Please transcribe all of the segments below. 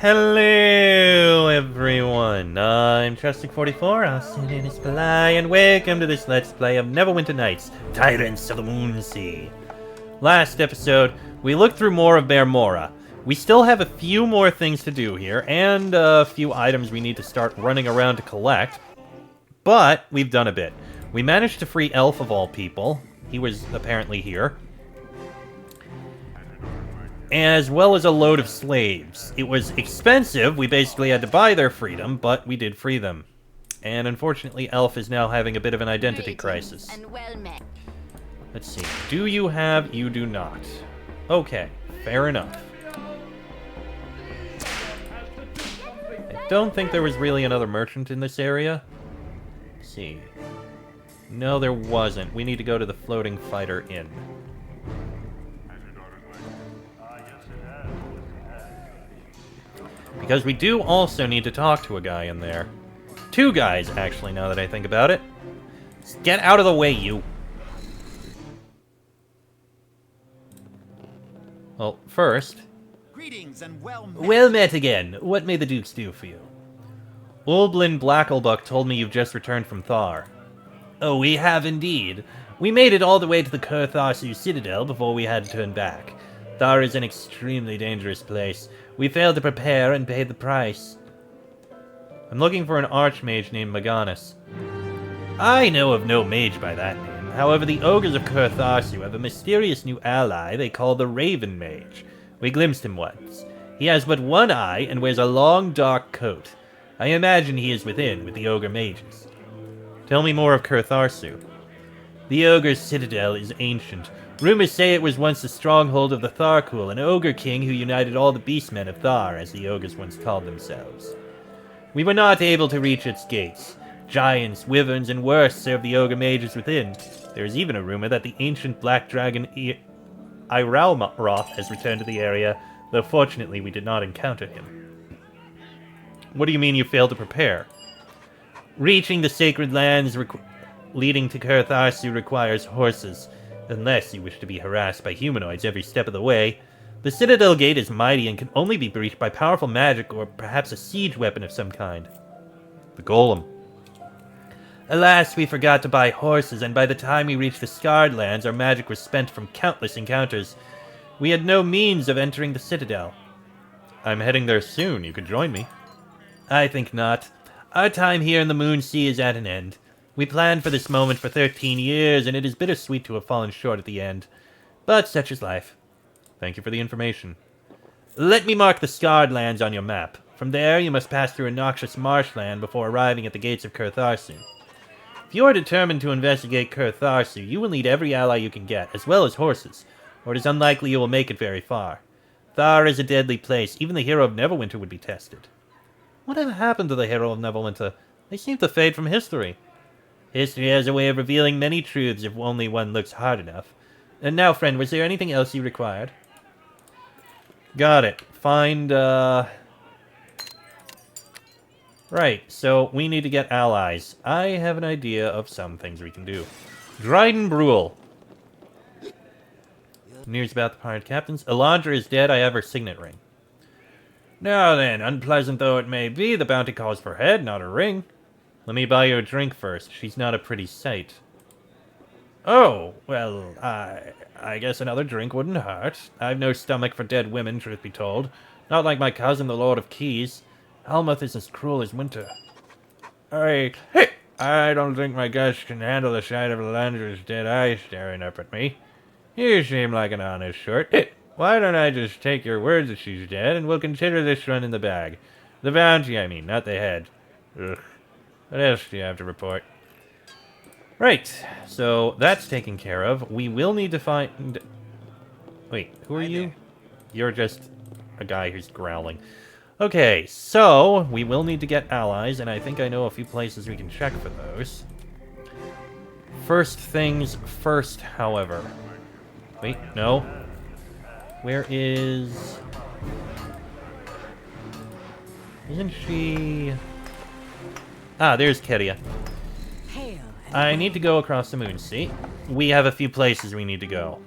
Hello, everyone. I'm Trustic44, Austin in his Palai, and welcome to this Let's Play of Neverwinter Nights, Tyrants of the Moonsea. Last episode, we looked through more of Bear Mora. We still have a few more things to do here, and a few items we need to start running around to collect, but we've done a bit. We managed to free Elf of all people. He was apparently here. As well as a load of slaves. It was expensive, we basically had to buy their freedom, but we did free them. And unfortunately, Elf is now having a bit of an identity crisis. Let's see, do you have? You do not. Okay, fair enough. I don't think there was really another merchant in this area. Let's see. No, there wasn't. We need to go to the Floating Fighter Inn. Because we do also need to talk to a guy in there. Two guys, actually, now that I think about it. Just get out of the way, you. Well, first... Greetings and well met. Well met again. What may the Dukes do for you? Ulblin Blackelbuck told me you've just returned from Thar. Oh, we have indeed. We made it all the way to the Kurtharsu Citadel before we had to turn back. Thar is an extremely dangerous place. We failed to prepare and paid the price. I'm looking for an archmage named Maganus. I know of no mage by that name. However, the ogres of Kurtharsu have a mysterious new ally they call the Raven Mage. We glimpsed him once. He has but one eye and wears a long, dark coat. I imagine he is within with the ogre mages. Tell me more of Kurtharsu. The ogre's citadel is ancient. Rumors say it was once the stronghold of the Tharkul, an ogre king who united all the beastmen of Thar, as the ogres once called themselves. We were not able to reach its gates. Giants, wyverns, and worse serve the ogre mages within. There is even a rumor that the ancient black dragon Iralroth has returned to the area, though fortunately we did not encounter him. What do you mean you failed to prepare? Reaching the sacred lands leading to Kurtharsu requires horses. Unless you wish to be harassed by humanoids every step of the way. The Citadel Gate is mighty and can only be breached by powerful magic or perhaps a siege weapon of some kind. The Golem. Alas, we forgot to buy horses, and by the time we reached the Scarred Lands, our magic was spent from countless encounters. We had no means of entering the Citadel. I'm heading there soon. You could join me. I think not. Our time here in the Moonsea is at an end. We planned for this moment for 13 years, and it is bittersweet to have fallen short at the end. But such is life. Thank you for the information. Let me mark the Scarred Lands on your map. From there, you must pass through a noxious marshland before arriving at the gates of Kurtharsu. If you are determined to investigate Kurtharsu, you will need every ally you can get, as well as horses, or it is unlikely you will make it very far. Thar is a deadly place. Even the hero of Neverwinter would be tested. Whatever happened to the hero of Neverwinter? They seem to fade from history. History has a way of revealing many truths if only one looks hard enough. And now, friend, was there anything else you required? Got it. Find, Right, so we need to get allies. I have an idea of some things we can do. Dryden Brule. News about the pirate captains. Elandra is dead. I have her signet ring. Now then, unpleasant though it may be, the bounty calls for head, not a ring. Let me buy you a drink first. She's not a pretty sight. Oh, well, I guess another drink wouldn't hurt. I've no stomach for dead women, truth be told. Not like my cousin, the Lord of Keys. Almuth is as cruel as winter. I don't think my guest can handle the sight of Elandra's dead eyes staring up at me. You seem like an honest sort. Why don't I just take your word that she's dead, and we'll consider this run in the bag. The bounty, I mean, not the head. Ugh. What else do you have to report? Right, so that's taken care of. We will need to find... Wait, who are you? You're just a guy who's growling. Okay, so we will need to get allies, and I think I know a few places we can check for those. First things first, however. Wait, no. Where is... Isn't she... Ah, there's Keria. I need to go across the Moonsea. We have a few places we need to go.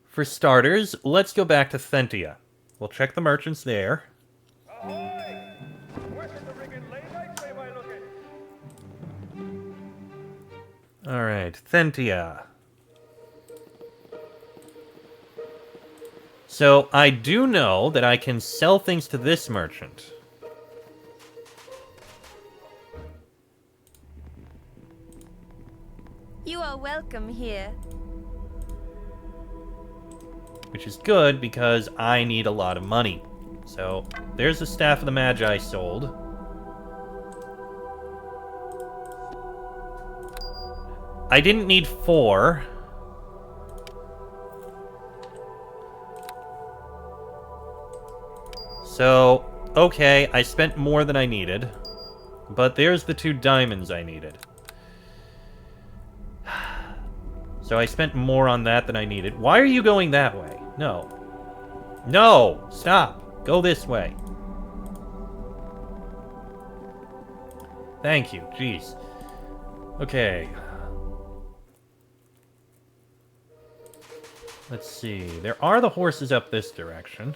For starters, let's go back to Thentia. We'll check the merchants there. Alright, Thentia. So, I do know that I can sell things to this merchant. You are welcome here. Which is good, because I need a lot of money. So, there's the Staff of the Magi sold. I didn't need 4. So, okay, I spent more than I needed. But there's the 2 diamonds I needed. So I spent more on that than I needed. Why are you going that way? No. No! Stop! Go this way. Thank you. Jeez. Okay. Let's see. There are the horses up this direction.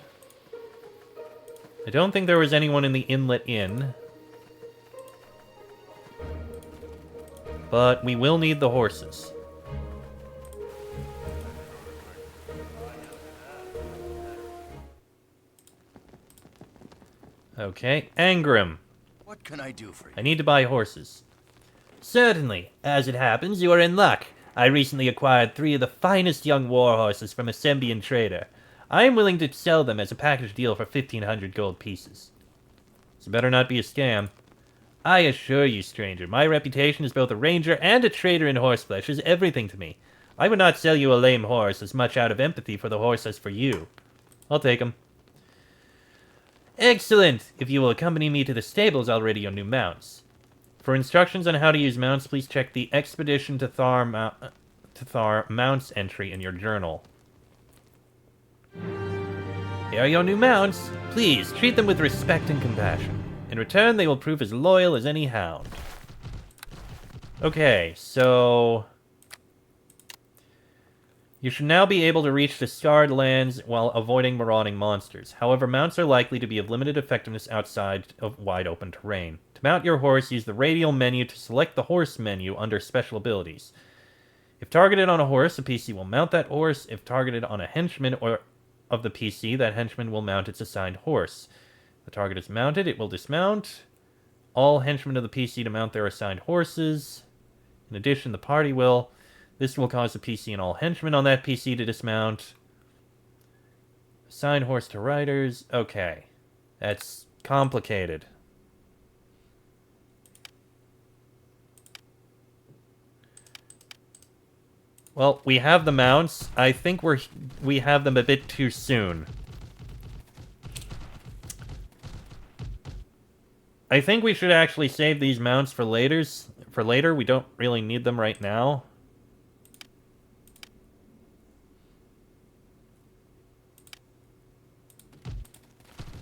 I don't think there was anyone in the Inlet Inn. But we will need the horses. Okay, Angrim. What can I do for you? I need to buy horses. Certainly. As it happens, you are in luck. I recently acquired 3 of the finest young war horses from a Sembian trader. I am willing to sell them as a package deal for 1,500 gold pieces. So better not be a scam. I assure you, stranger, my reputation as both a ranger and a trader in horseflesh is everything to me. I would not sell you a lame horse as much out of empathy for the horse as for you. I'll take him. Excellent! If you will accompany me to the stables, I'll ready your new mounts. For instructions on how to use mounts, please check the Expedition to Thar mounts entry in your journal. Here are your new mounts. Please, treat them with respect and compassion. In return, they will prove as loyal as any hound. Okay, so... you should now be able to reach the scarred lands while avoiding marauding monsters. However, mounts are likely to be of limited effectiveness outside of wide-open terrain. To mount your horse, use the radial menu to select the horse menu under special abilities. If targeted on a horse, a PC will mount that horse. If targeted on a henchman or of the PC, that henchman will mount its assigned horse. If the target is mounted, it will dismount. All henchmen of the PC to mount their assigned horses. In addition, the party will... this will cause the PC and all henchmen on that PC to dismount. Assign horse to riders. Okay. That's complicated. Well, we have the mounts. I think we have them a bit too soon. I think we should actually save these mounts for later. We don't really need them right now.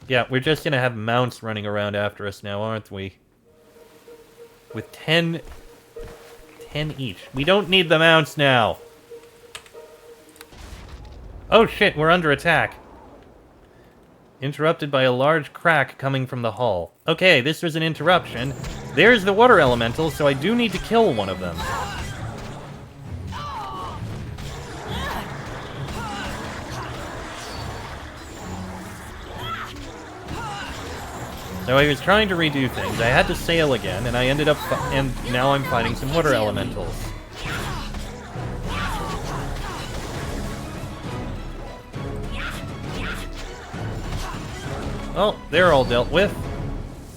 Yeah, we're just gonna have mounts running around after us now, aren't we? With 10 each. We don't need the mounts now. Oh shit, we're under attack. Interrupted by a large crack coming from the hull. Okay, this was an interruption. There's the water elemental, so I do need to kill one of them. So I was trying to redo things. I had to sail again, and I ended up... and now I'm fighting some water elementals. Well, they're all dealt with.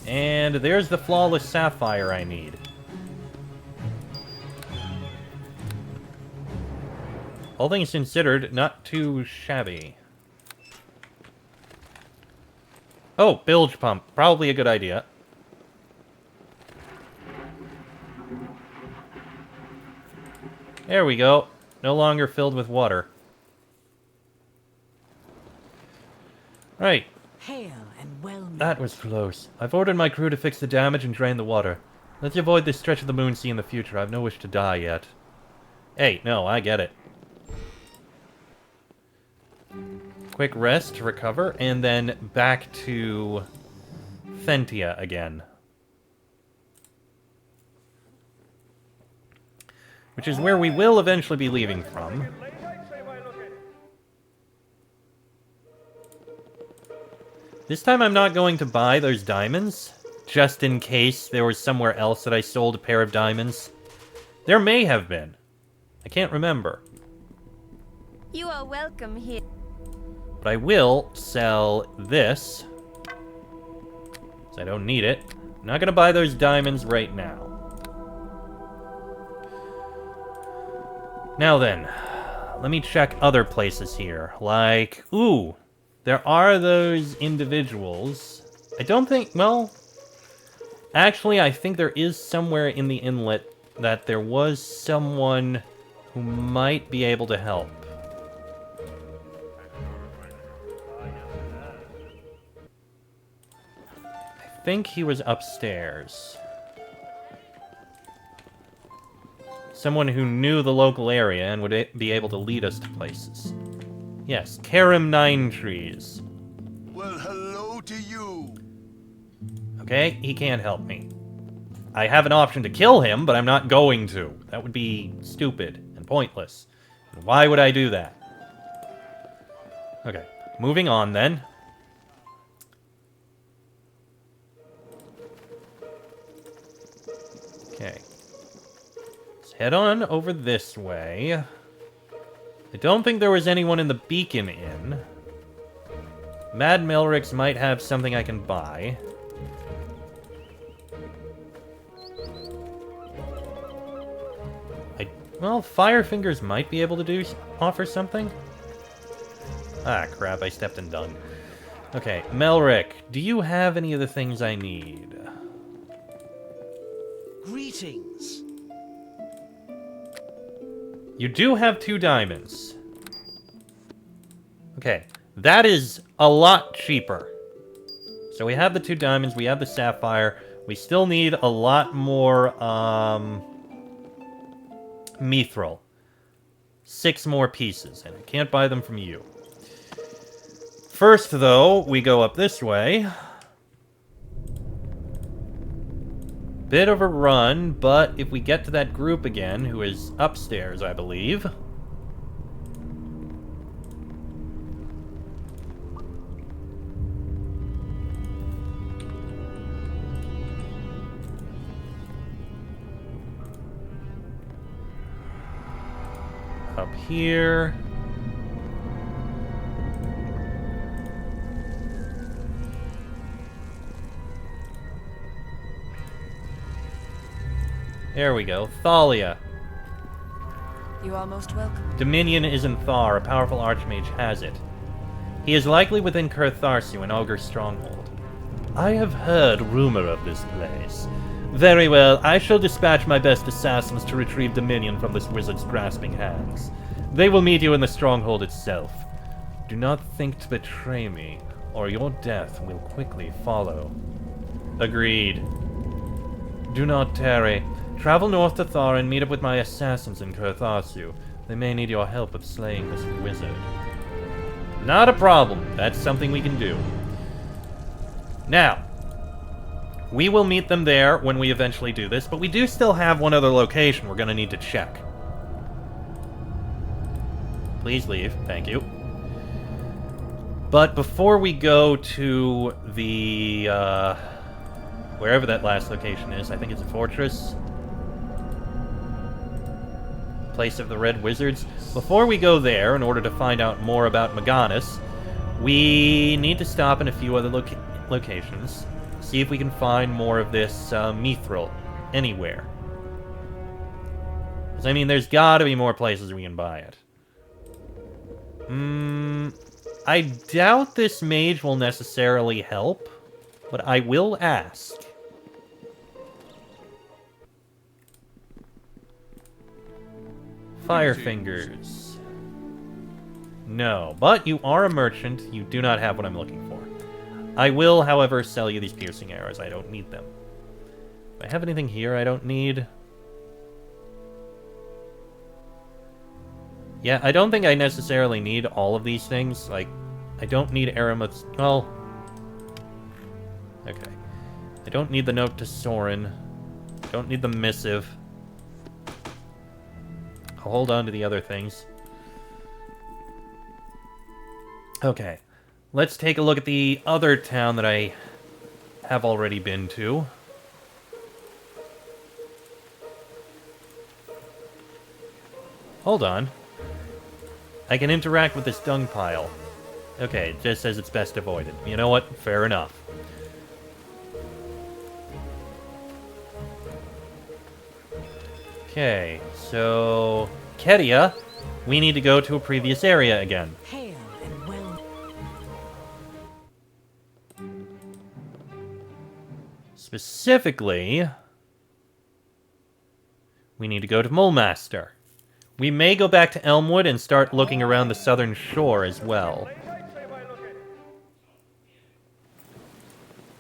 And there's the flawless sapphire I need. All things considered, not too shabby. Oh, bilge pump. Probably a good idea. There we go. No longer filled with water. Right. Hail and well met. That was close. I've ordered my crew to fix the damage and drain the water. Let's avoid this stretch of the Moonsea in the future. I've no wish to die yet. Hey, no, I get it. quick rest to recover, and then back to Fentia again. Which is where we will eventually be leaving from. This time I'm not going to buy those diamonds, just in case there was somewhere else that I sold a pair of diamonds. There may have been. I can't remember. You are welcome here. But I will sell this. Because I don't need it. I'm not going to buy those diamonds right now. Now then, let me check other places here. Like, ooh, there are those individuals. I don't think, well, actually, I think there is somewhere in the inlet that there was someone who might be able to help. I think he was upstairs. Someone who knew the local area and would be able to lead us to places. Yes, Karim Ninetrees. Well, hello to you. Okay, he can't help me. I have an option to kill him, but I'm not going to. That would be stupid and pointless. And why would I do that? Okay, moving on then. Okay. Let's head on over this way. I don't think there was anyone in the Beacon Inn. Mad Melrix might have something I can buy. Well, Firefingers might be able to offer something. Ah, crap, I stepped in dung. Okay, Melric, do you have any of the things I need? Greetings. You do have 2 diamonds. Okay, that is a lot cheaper. So we have the 2 diamonds, we have the sapphire. We still need a lot more, mithril. 6 more pieces, and I can't buy them from you. First, though, we go up this way. Bit of a run, but if we get to that group again, who is upstairs, I believe. Up here. There we go. Thalia. You are most welcome. Dominion is in Thar. A powerful archmage has it. He is likely within Kurtharsu, an ogre's stronghold. I have heard rumor of this place. Very well, I shall dispatch my best assassins to retrieve Dominion from this wizard's grasping hands. They will meet you in the stronghold itself. Do not think to betray me, or your death will quickly follow. Agreed. Do not tarry. Travel north to Thar and meet up with my assassins in Kurtharsu. They may need your help with slaying this wizard. Not a problem. That's something we can do. Now, we will meet them there when we eventually do this, but we do still have one other location we're going to need to check. Please leave. Thank you. But before we go to the, wherever that last location is, I think it's a fortress. Place of the Red Wizards. Before we go there, in order to find out more about Maganis, we need to stop in a few other locations. See if we can find more of this mithril anywhere. Because, I mean, there's gotta be more places we can buy it. I doubt this mage will necessarily help, but I will ask. Firefingers. No, but you are a merchant. You do not have what I'm looking for. I will, however, sell you these piercing arrows. I don't need them. Do I have anything here I don't need? Yeah, I don't think I necessarily need all of these things. Like, I don't need Aramis. Well... Okay. I don't need the note to Soren. Don't need the missive. I'll hold on to the other things. Okay. Let's take a look at the other town that I have already been to. Hold on. I can interact with this dung pile. Okay, it just says it's best avoided. You know what? Fair enough. Okay, so... Kedia, we need to go to a previous area again. Hail and well. Specifically, we need to go to Mulemaster. We may go back to Elmwood and start looking around the southern shore as well.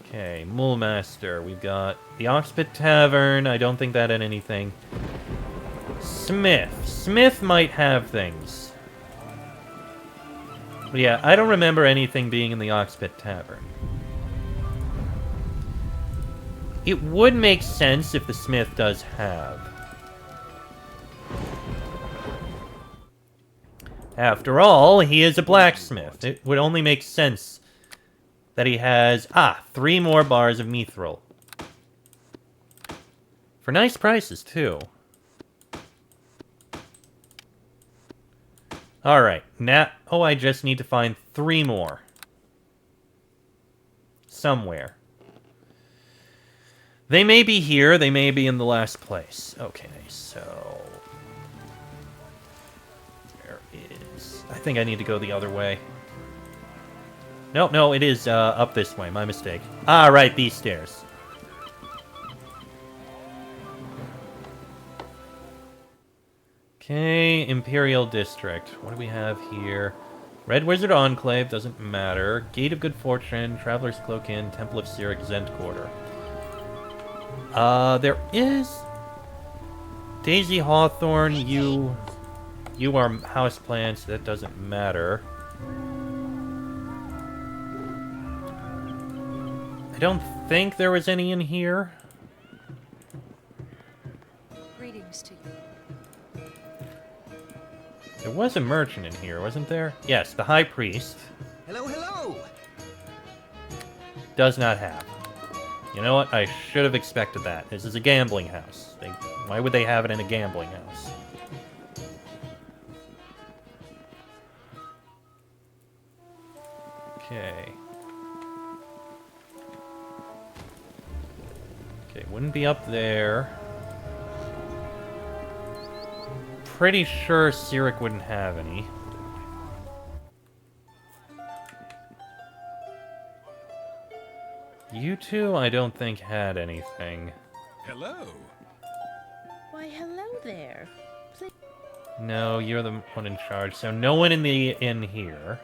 Okay, Mulemaster. We've got the Oxpit Tavern. I don't think that had anything. Smith. Smith might have things. But yeah, I don't remember anything being in the Oxpit Tavern. It would make sense if the Smith does have. After all, he is a blacksmith. It would only make sense that he has, 3 more bars of mithril. For nice prices, too. Alright, now... Oh, I just need to find 3 more. Somewhere. They may be here, they may be in the last place. Okay, so... There is... I think I need to go the other way. No, it is up this way, my mistake. Right, these stairs. Okay, Imperial District. What do we have here? Red Wizard Enclave, doesn't matter. Gate of Good Fortune, Traveler's Cloak Inn, Temple of Cyric, Zent Quarter. There is... Daisy Hawthorne, you are houseplants, that doesn't matter. I don't think there was any in here. Greetings to you. There was a merchant in here, wasn't there? Yes, the High Priest. Hello, hello! Does not have. You know what? I should have expected that. This is a gambling house. Why would they have it in a gambling house? Okay. Okay, wouldn't be up there. Pretty sure Cyric wouldn't have any. You two, I don't think had anything. Hello. Why, hello there. Please. No, you're the one in charge, so no one in the inn here.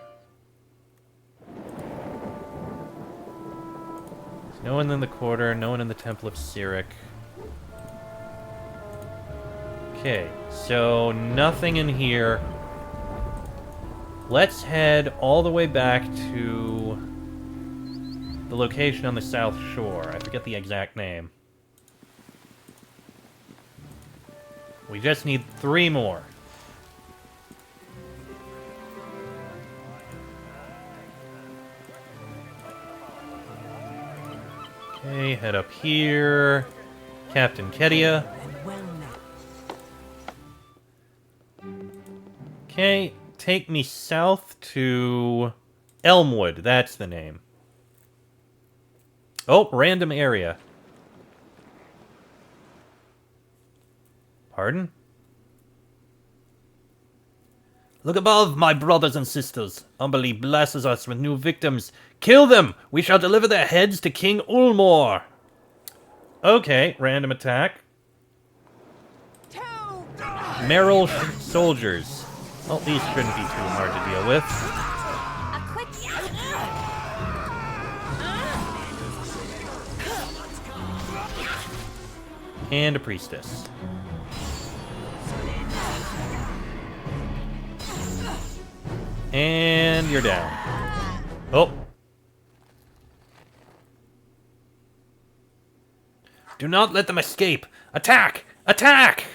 No one in the quarter, no one in the Temple of Cyric. Okay, so nothing in here. Let's head all the way back to the location on the South Shore. I forget the exact name. We just need 3 more. Okay, head up here. Captain Kedia. And well met. Okay, take me south to Elmwood. That's the name. Oh, random area. Pardon? Look above, my brothers and sisters. Umberly blesses us with new victims. Kill them! We shall deliver their heads to King Ulmor. Okay, random attack. Merrill soldiers. Well, these shouldn't be too hard to deal with. A quick. And a priestess. And you're down. Oh. Do not let them escape! Attack! Attack!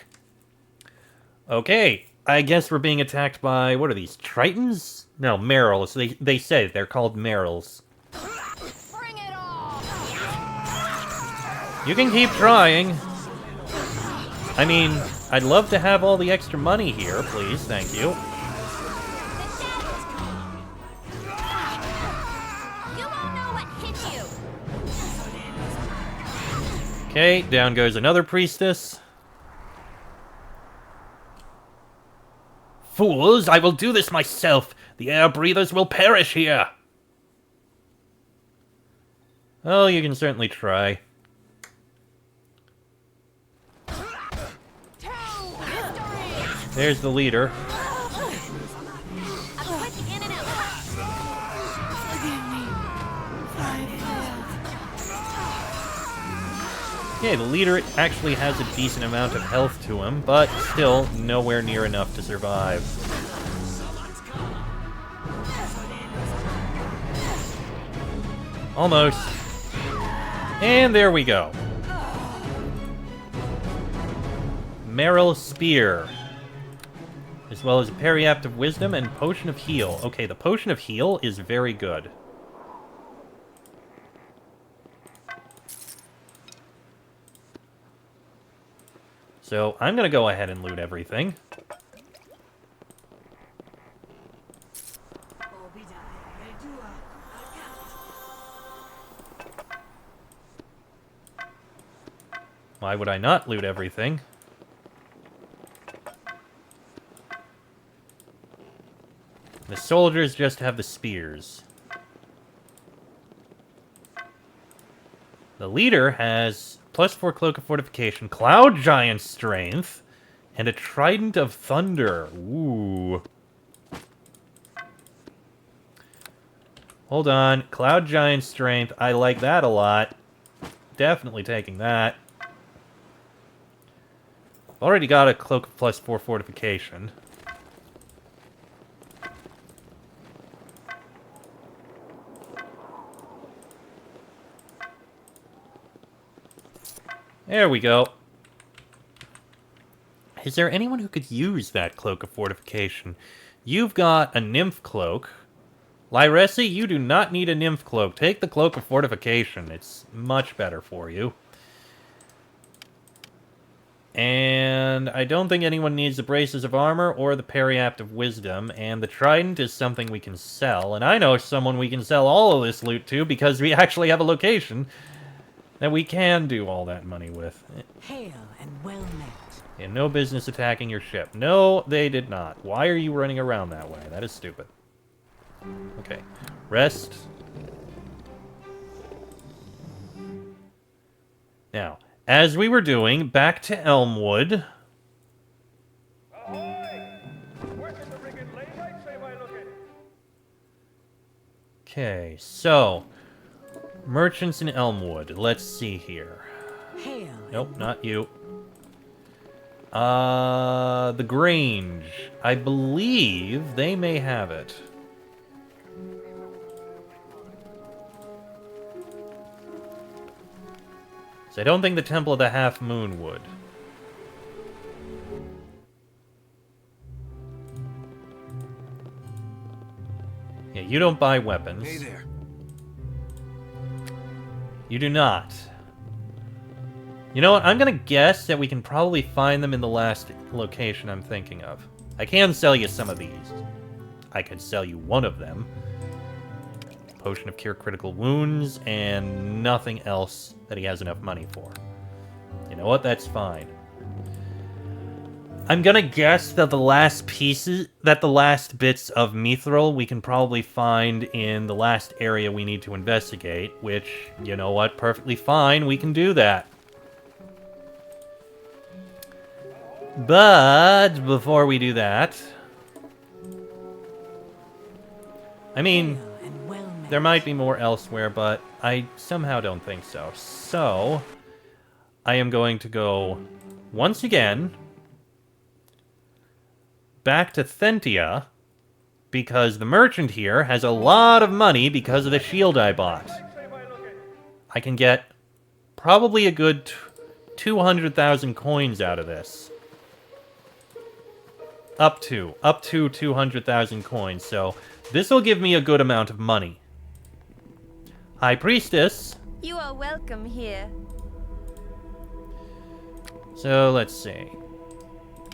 Okay, I guess we're being attacked by, what are these, Tritons? No, Merrills. They say they're called Merrills. Bring it on! You can keep trying. I mean, I'd love to have all the extra money here, please, thank you. You won't know what hit you! Okay, down goes another priestess. Fools, I will do this myself. The air breathers will perish here. Oh, you can certainly try. There's the leader. A quick in and out. Yeah, the leader actually has a decent amount of health to him, but still nowhere near enough to survive. Almost. And there we go. Merrill Spear. As well as a Periapt of Wisdom and Potion of Heal. Okay, the Potion of Heal is very good. So, I'm gonna go ahead and loot everything. Why would I not loot everything? The soldiers just have the spears. The leader has +4 Cloak of Fortification, Cloud Giant Strength, and a Trident of Thunder. Ooh. Hold on. Cloud Giant Strength. I like that a lot. Definitely taking that. Already got a Cloak of +4 Fortification. There we go. Is there anyone who could use that Cloak of Fortification? You've got a Nymph Cloak. Lyresi, you do not need a Nymph Cloak. Take the Cloak of Fortification. It's much better for you. And I don't think anyone needs the Braces of Armor or the Periapt of Wisdom. And the Trident is something we can sell. And I know someone we can sell all of this loot to because we actually have a location that we can do all that money with. Hail and well met. And no business attacking your ship. No, they did not. Why are you running around that way? That is stupid. Okay. Rest. Now, as we were doing, back to Elmwood. Okay, so merchants in Elmwood. Let's see here. Hail. Nope, not you. The Grange. I believe they may have it. So I don't think the Temple of the Half Moon would. Yeah, you don't buy weapons. Hey there. You do not. You know what? I'm gonna guess that we can probably find them in the last location I'm thinking of. I can sell you some of these. I could sell you one of them. Potion of Cure Critical Wounds, and nothing else that he has enough money for. You know what? That's fine. I'm gonna guess that the last bits of Mithril we can probably find in the last area we need to investigate, which, you know what? Perfectly fine, we can do that. But before we do that, I mean, Hail and well met. there might be more elsewhere, but I somehow don't think so. So, I am going to go, once again, back to Thentia, because the merchant here has a lot of money because of the shield I bought. I can get probably a good 200,000 coins out of this. Up to 200,000 coins, so this will give me a good amount of money. High Priestess. You are welcome here. So, let's see.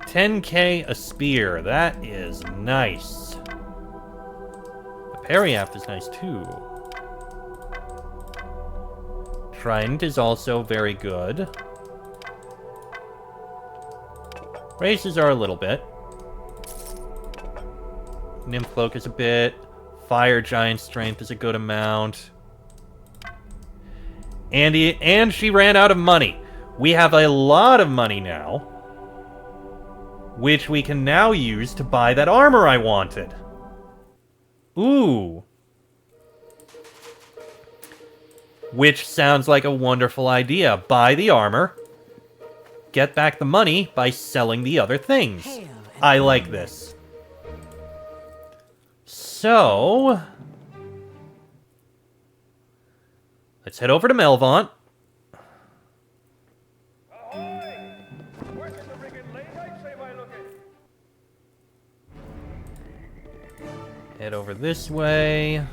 10k a spear. That is nice. The Periapt is nice, too. Trident is also very good. Races are a little bit. Nymph Cloak is a bit. Fire Giant Strength is a good amount. And she ran out of money. We have a lot of money now, which we can now use to buy that armor I wanted. Ooh. Which sounds like a wonderful idea. Buy the armor. Get back the money by selling the other things. I like this. So, let's head over to Melvaunt. Head over this way.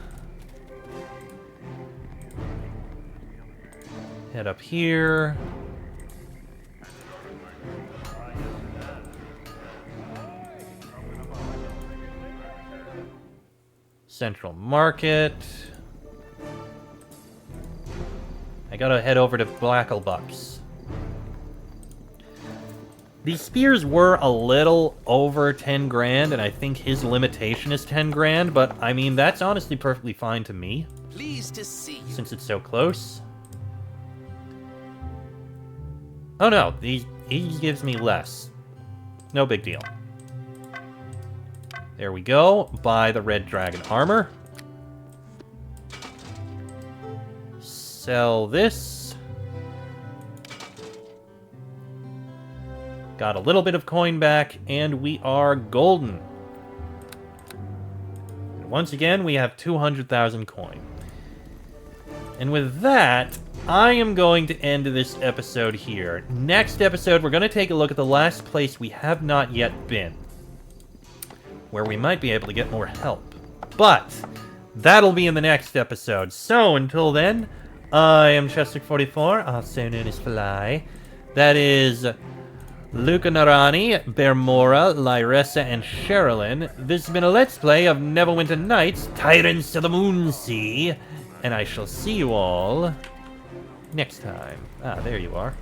Head up here. Central Market. I gotta head over to Blacklebuck's. These spears were a little over 10 grand, and I think his limitation is 10 grand, but I mean, that's honestly perfectly fine to me. Pleased to see you. Since it's so close. Oh no, he gives me less. No big deal. There we go. Buy the Red Dragon armor. Sell this. Got a little bit of coin back, and we are golden. And once again, we have 200,000 coin. And with that, I am going to end this episode here. Next episode, we're going to take a look at the last place we have not yet been, where we might be able to get more help. But that'll be in the next episode. So until then, I am Chester44, also known as Fly. That is Luca Narani, Bermora, Lyressa, and Sherilyn. This has been a Let's Play of Neverwinter Nights, Tyrants of the Moonsea, and I shall see you all next time. Ah, there you are.